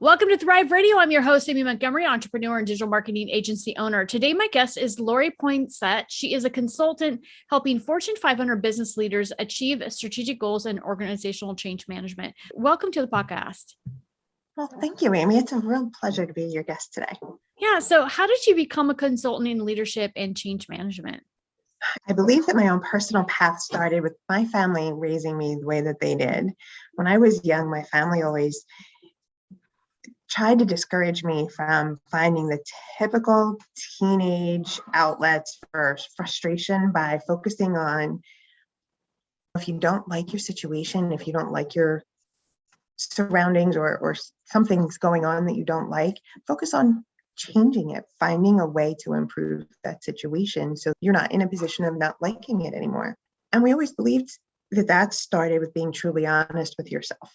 Welcome to Thrive Radio. I'm your host, Amy Montgomery, entrepreneur and digital marketing agency owner. Today, my guest is Lori Poinsett. She is a consultant helping Fortune 500 business leaders achieve strategic goals and organizational change management. Welcome to the podcast. Well, thank you, Amy. It's a real pleasure to be your guest today. Yeah. So how did you become a consultant in leadership and change management? I believe that my own personal path started with my family raising me the way that they did. When I was young, my family always tried to discourage me from finding the typical teenage outlets for frustration by focusing on, if you don't like your situation, if you don't like your surroundings or something's going on that you don't like, focus on changing it, finding a way to improve that situation so you're not in a position of not liking it anymore. And we always believed that started with being truly honest with yourself.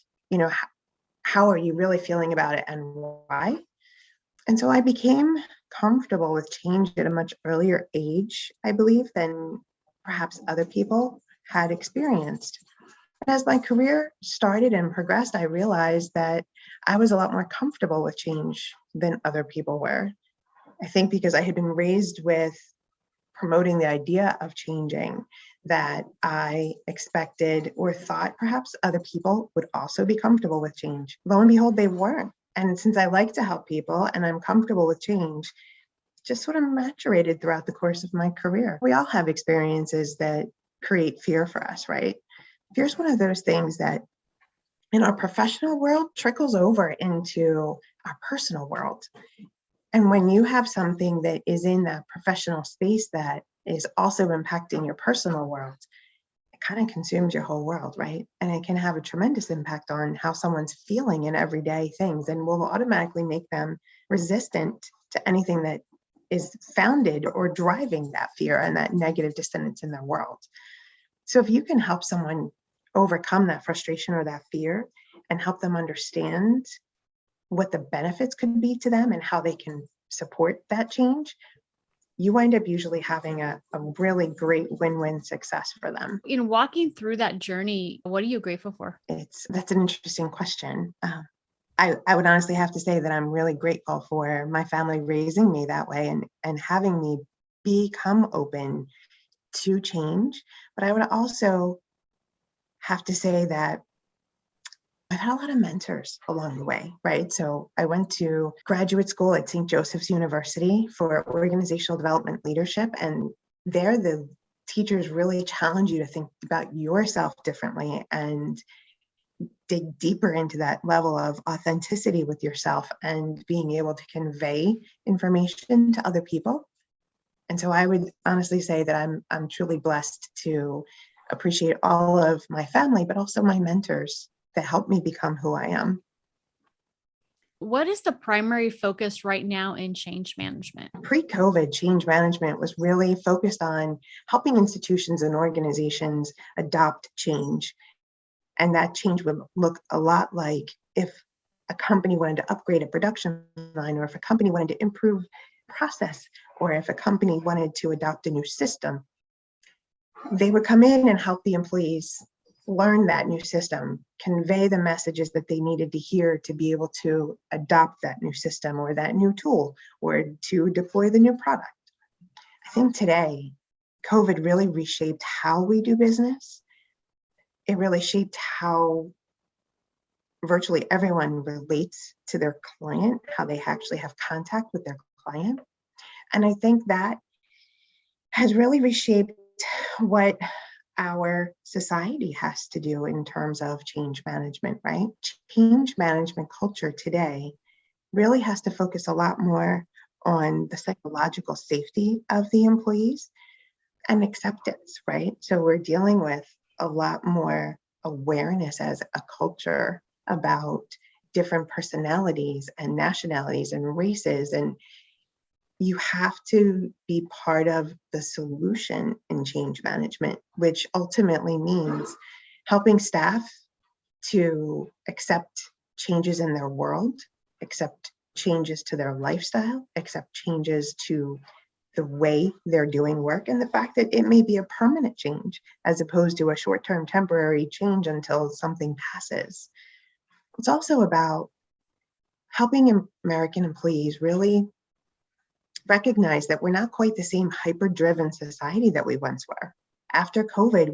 How are you really feeling about it and why? And so I became comfortable with change at a much earlier age, I believe, than perhaps other people had experienced. And as my career started and progressed, I realized that I was a lot more comfortable with change than other people were. I think because I had been raised with promoting the idea of changing, that I expected or thought perhaps other people would also be comfortable with change. Lo and behold, they weren't. And since I like to help people and I'm comfortable with change, just sort of maturated throughout the course of my career. We all have experiences that create fear for us, right? Fear is one of those things that in our professional world trickles over into our personal world. And when you have something that is in that professional space that is also impacting your personal world, it kind of consumes your whole world, right? And it can have a tremendous impact on how someone's feeling in everyday things and will automatically make them resistant to anything that is founded or driving that fear and that negative dissonance in their world. So if you can help someone overcome that frustration or that fear and help them understand what the benefits could be to them and how they can support that change, you wind up usually having a really great win-win success for them. In walking through that journey, what are you grateful for? That's an interesting question. I would honestly have to say that I'm really grateful for my family raising me that way and having me become open to change. But I would also have to say that I've had a lot of mentors along the way, right? So I went to graduate school at St. Joseph's University for organizational development leadership. And there the teachers really challenge you to think about yourself differently and dig deeper into that level of authenticity with yourself and being able to convey information to other people. And so I would honestly say that I'm truly blessed to appreciate all of my family, but also my mentors that helped me become who I am. What is the primary focus right now in change management? Pre-COVID, change management was really focused on helping institutions and organizations adopt change. And that change would look a lot like if a company wanted to upgrade a production line, or if a company wanted to improve process, or if a company wanted to adopt a new system. They would come in and help the employees learn that new system, convey the messages that they needed to hear to be able to adopt that new system or that new tool or to deploy the new product. I think today, COVID really reshaped how we do business. It really shaped how virtually everyone relates to their client, how they actually have contact with their client. And I think that has really reshaped what our society has to do in terms of change management, right? Change management culture today really has to focus a lot more on the psychological safety of the employees and acceptance, right? So we're dealing with a lot more awareness as a culture about different personalities and nationalities and races, and you have to be part of the solution in change management, which ultimately means helping staff to accept changes in their world, accept changes to their lifestyle, accept changes to the way they're doing work, and the fact that it may be a permanent change as opposed to a short-term temporary change until something passes. It's also about helping American employees really recognize that we're not quite the same hyper-driven society that we once were. After COVID,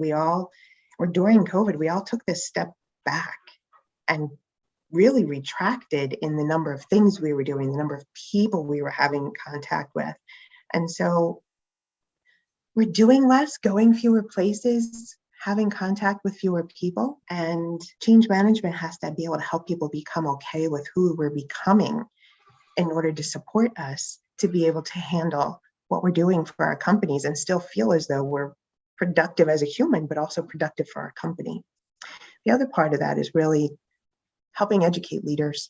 during COVID, we all took this step back and really retracted in the number of things we were doing, the number of people we were having contact with. And so we're doing less, going fewer places, having contact with fewer people, and change management has to be able to help people become okay with who we're becoming in order to support us to be able to handle what we're doing for our companies and still feel as though we're productive as a human, but also productive for our company. The other part of that is really helping educate leaders,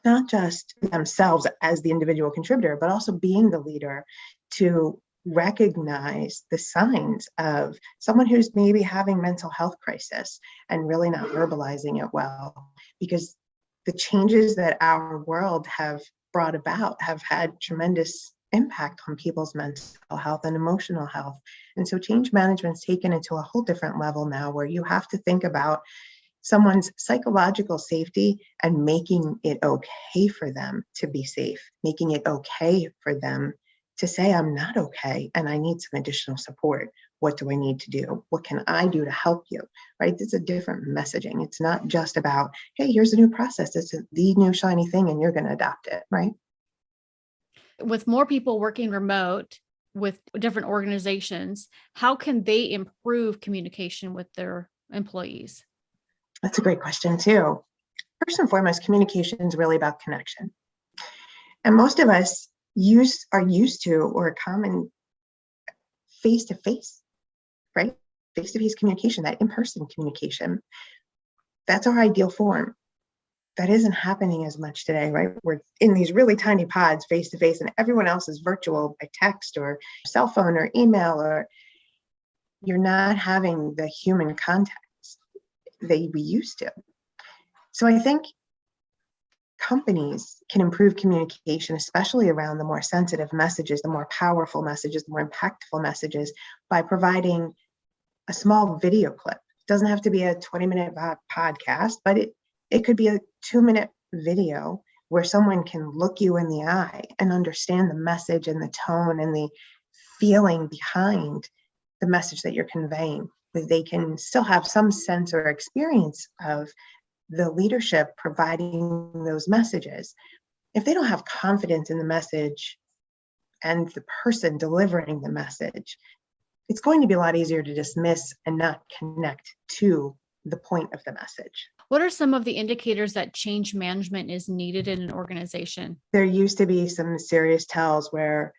not just themselves as the individual contributor, but also being the leader to recognize the signs of someone who's maybe having mental health crisis and really not verbalizing it well, because the changes that our world have brought about have had tremendous impact on people's mental health and emotional health. And so change management's taken it to a whole different level now, where you have to think about someone's psychological safety and making it okay for them to be safe, making it okay for them to say, I'm not okay and I need some additional support. What do I need to do? What can I do to help you? Right? It's a different messaging. It's not just about, hey, here's a new process. It's the new shiny thing and you're going to adopt it, right? With more people working remote with different organizations, how can they improve communication with their employees? That's a great question too. First and foremost, communication is really about connection. And most of us are used to or common face-to-face, right? Face-to-face communication, that in-person communication. That's our ideal form. That isn't happening as much today, right? We're in these really tiny pods face-to-face and everyone else is virtual by text or cell phone or email, or you're not having the human contacts that we used to. So I think companies can improve communication, especially around the more sensitive messages, the more powerful messages, the more impactful messages, by providing a small video clip. It doesn't have to be a 20-minute podcast, but it could be a 2-minute video where someone can look you in the eye and understand the message and the tone and the feeling behind the message that you're conveying, that they can still have some sense or experience of the leadership providing those messages. If they don't have confidence in the message and the person delivering the message, it's going to be a lot easier to dismiss and not connect to the point of the message. What are some of the indicators that change management is needed in an organization? There used to be some serious tells where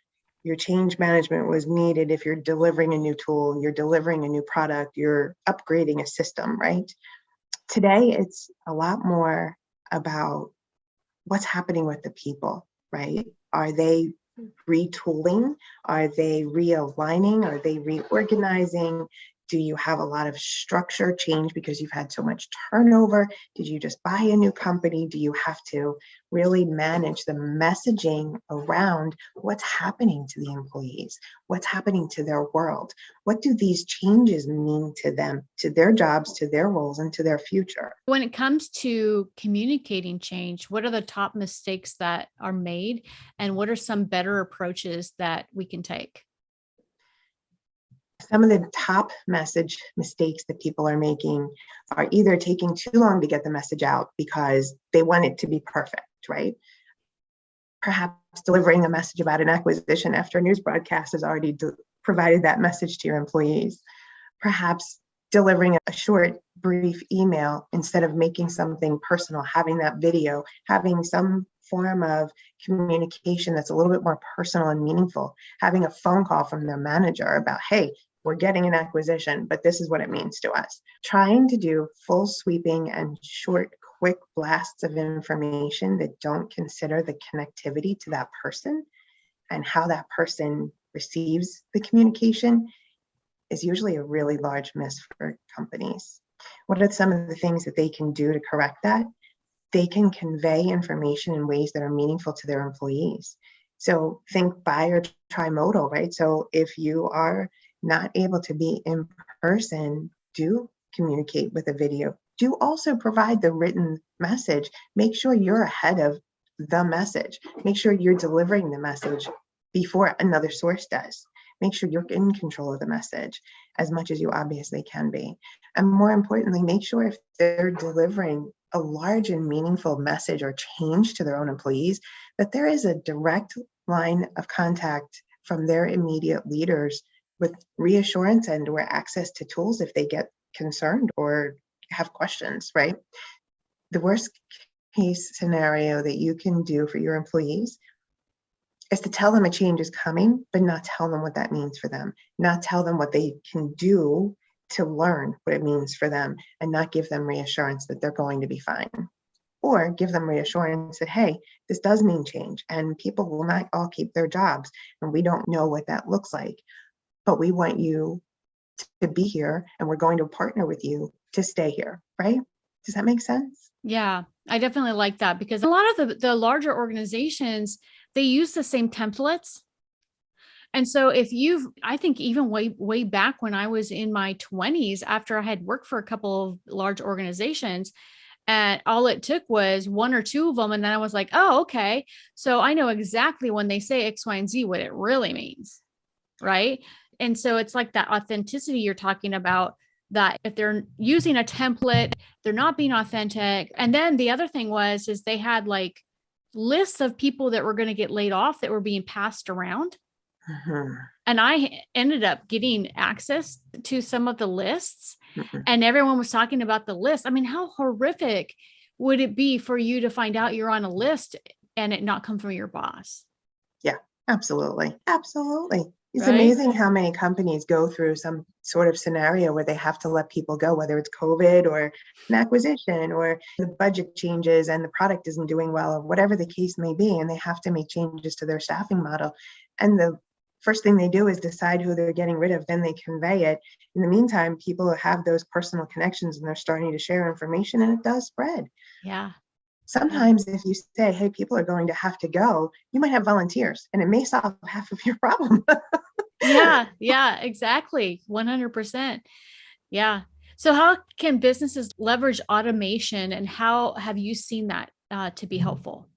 your change management was needed if you're delivering a new tool, you're delivering a new product, you're upgrading a system, right? Today, it's a lot more about what's happening with the people, right? Are they retooling? Are they realigning? Are they reorganizing? Do you have a lot of structure change because you've had so much turnover? Did you just buy a new company? Do you have to really manage the messaging around what's happening to the employees? What's happening to their world? What do these changes mean to them, to their jobs, to their roles, and to their future? When it comes to communicating change, what are the top mistakes that are made? And what are some better approaches that we can take? Some of the top message mistakes that people are making are either taking too long to get the message out because they want it to be perfect, right? Perhaps delivering a message about an acquisition after a news broadcast has already provided that message to your employees. Perhaps delivering a short, brief email instead of making something personal, having that video, having some form of communication that's a little bit more personal and meaningful, having a phone call from their manager about, hey, we're getting an acquisition, but this is what it means to us. Trying to do full sweeping and short, quick blasts of information that don't consider the connectivity to that person and how that person receives the communication is usually a really large miss for companies. What are some of the things that they can do to correct that? They can convey information in ways that are meaningful to their employees. So think bi or trimodal, right? So if you are not able to be in person, do communicate with a video. Do also provide the written message. Make sure you're ahead of the message. Make sure you're delivering the message before another source does. Make sure you're in control of the message as much as you obviously can be. And more importantly, make sure if they're delivering a large and meaningful message or change to their own employees, that there is a direct line of contact from their immediate leaders with reassurance and or access to tools if they get concerned or have questions, right? The worst case scenario that you can do for your employees is to tell them a change is coming, but not tell them what that means for them, not tell them what they can do to learn what it means for them, and not give them reassurance that they're going to be fine. Or give them reassurance that, hey, this does mean change and people will not all keep their jobs and we don't know what that looks like, but we want you to be here and we're going to partner with you to stay here, right? Does that make sense? Yeah, I definitely like that, because a lot of the larger organizations, they use the same templates. And so I think even way back when I was in my 20s, after I had worked for a couple of large organizations, and all it took was one or two of them. And then I was like, oh, okay. So I know exactly when they say X, Y, and Z, what it really means. Right. And so it's like that authenticity you're talking about, that if they're using a template, they're not being authentic. And then the other thing is they had like lists of people that were going to get laid off that were being passed around. Mm-hmm. And I ended up getting access to some of the lists, Mm-hmm. and everyone was talking about the list. I mean, how horrific would it be for you to find out you're on a list and it not come from your boss? Yeah, absolutely. Absolutely. It's Right? amazing how many companies go through some sort of scenario where they have to let people go, whether it's COVID or an acquisition or the budget changes and the product isn't doing well, or whatever the case may be, and they have to make changes to their staffing model. And the first thing they do is decide who they're getting rid of, then they convey it. In the meantime, people have those personal connections and they're starting to share information, and it does spread. Yeah. Sometimes if you say, hey, people are going to have to go, you might have volunteers and it may solve half of your problem. Yeah. Yeah, exactly. 100%. Yeah. So how can businesses leverage automation, and how have you seen that to be helpful?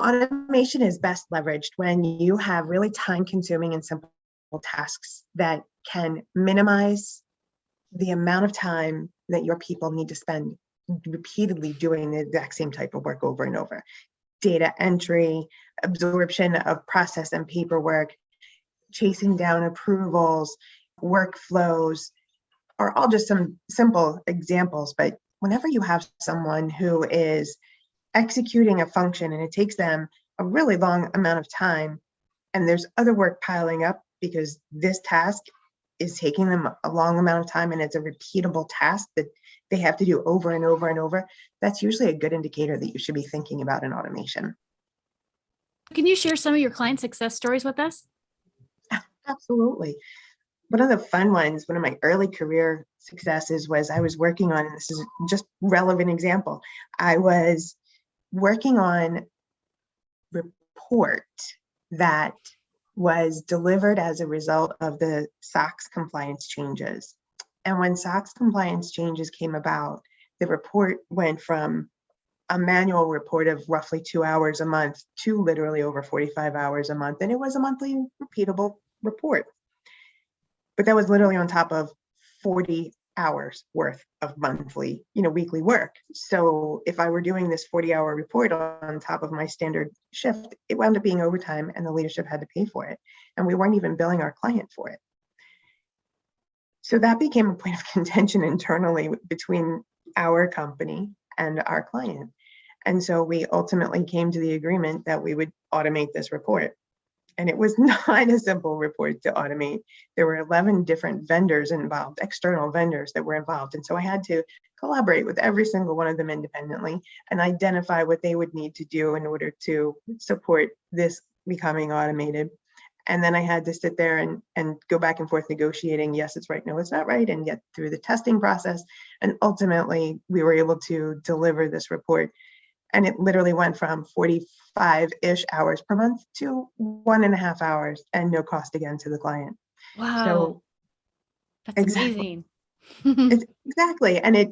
Automation is best leveraged when you have really time consuming and simple tasks that can minimize the amount of time that your people need to spend repeatedly doing the exact same type of work over and over. Data entry, absorption of process and paperwork, chasing down approvals, workflows are all just some simple examples. But whenever you have someone who is executing a function and it takes them a really long amount of time, and there's other work piling up because this task is taking them a long amount of time and it's a repeatable task that they have to do over and over and over, that's usually a good indicator that you should be thinking about an automation. Can you share some of your client success stories with us? Absolutely. One of the fun ones, one of my early career successes was I was working on, and this is just relevant example, I was working on report that was delivered as a result of the SOX compliance changes. And when SOX compliance changes came about, the report went from a manual report of roughly 2 hours a month to literally over 45 hours a month. And it was a monthly repeatable report. But that was literally on top of 40 hours worth of monthly, weekly work. So if I were doing this 40-hour report on top of my standard shift, it wound up being overtime and the leadership had to pay for it. And we weren't even billing our client for it. So that became a point of contention internally between our company and our client. And so we ultimately came to the agreement that we would automate this report. And it was not a simple report to automate. There were 11 different vendors involved, external vendors that were involved. And so I had to collaborate with every single one of them independently and identify what they would need to do in order to support this becoming automated. And then I had to sit there and go back and forth negotiating, yes, it's right, no, it's not right, and yet through the testing process. And ultimately, we were able to deliver this report. And it literally went from 45-ish hours per month to 1.5 hours and no cost again to the client. Wow. So That's exactly. amazing. It's exactly. And it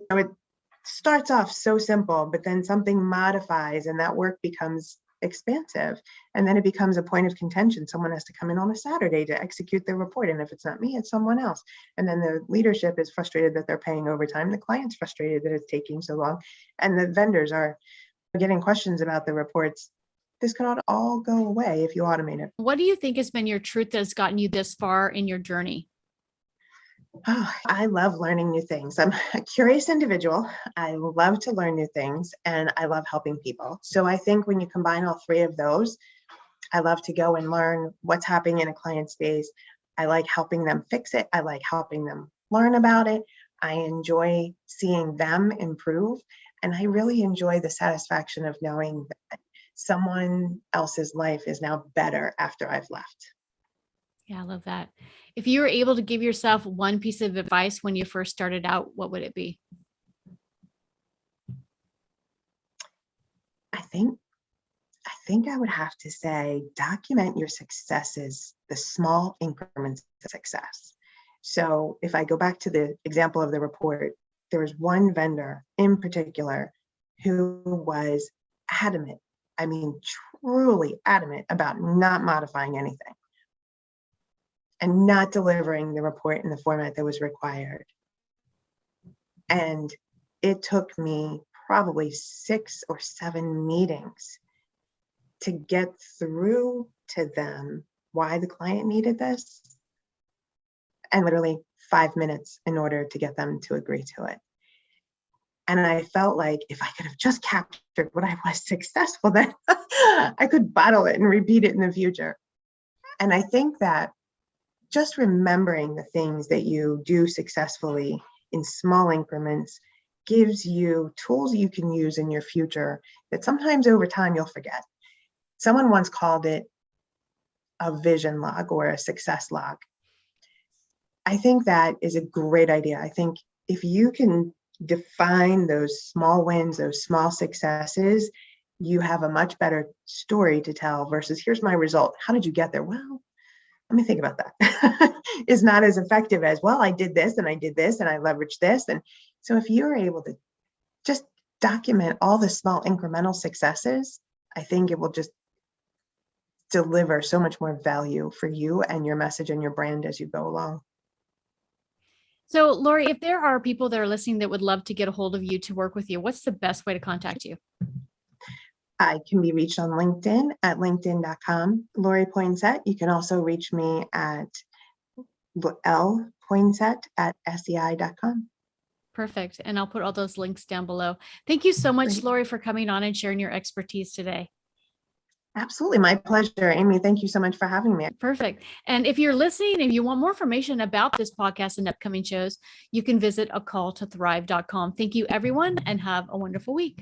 starts off so simple, but then something modifies and that work becomes expansive. And then it becomes a point of contention. Someone has to come in on a Saturday to execute their report. And if it's not me, it's someone else. And then the leadership is frustrated that they're paying overtime. The client's frustrated that it's taking so long. And the vendors are getting questions about the reports. This could all go away if you automate it. What do you think has been your truth that's gotten you this far in your journey? Oh, I love learning new things. I'm a curious individual. I love to learn new things and I love helping people. So I think when you combine all three of those, I love to go and learn what's happening in a client's days. I like helping them fix it. I like helping them learn about it. I enjoy seeing them improve. And I really enjoy the satisfaction of knowing that someone else's life is now better after I've left. Yeah, I love that. If you were able to give yourself one piece of advice when you first started out, what would it be? I think I would have to say, document your successes, the small increments of success. So if I go back to the example of the report, there was one vendor in particular who was adamant, I mean, truly adamant about not modifying anything and not delivering the report in the format that was required. And it took me probably 6 or 7 meetings to get through to them why the client needed this, and literally 5 minutes in order to get them to agree to it. And I felt like if I could have just captured what I was successful, then I could bottle it and repeat it in the future. And I think that just remembering the things that you do successfully in small increments gives you tools you can use in your future that sometimes over time you'll forget. Someone once called it a vision log or a success log. I think that is a great idea. I think if you can define those small wins, those small successes, you have a much better story to tell versus here's my result. How did you get there? Well, let me think about that. Is not as effective as, well, I did this and I did this and I leveraged this. And so if you're able to just document all the small incremental successes, I think it will just deliver so much more value for you and your message and your brand as you go along. So, Lori, if there are people that are listening that would love to get a hold of you to work with you, what's the best way to contact you? I can be reached on LinkedIn at linkedin.com, Lori Poinsett. You can also reach me at lpoinsett@sei.com. Perfect. And I'll put all those links down below. Thank you so much, Great. Lori, for coming on and sharing your expertise today. Absolutely. My pleasure. Amy, thank you so much for having me. Perfect. And if you're listening and you want more information about this podcast and upcoming shows, you can visit acalltothrive.com. Thank you, everyone, and have a wonderful week.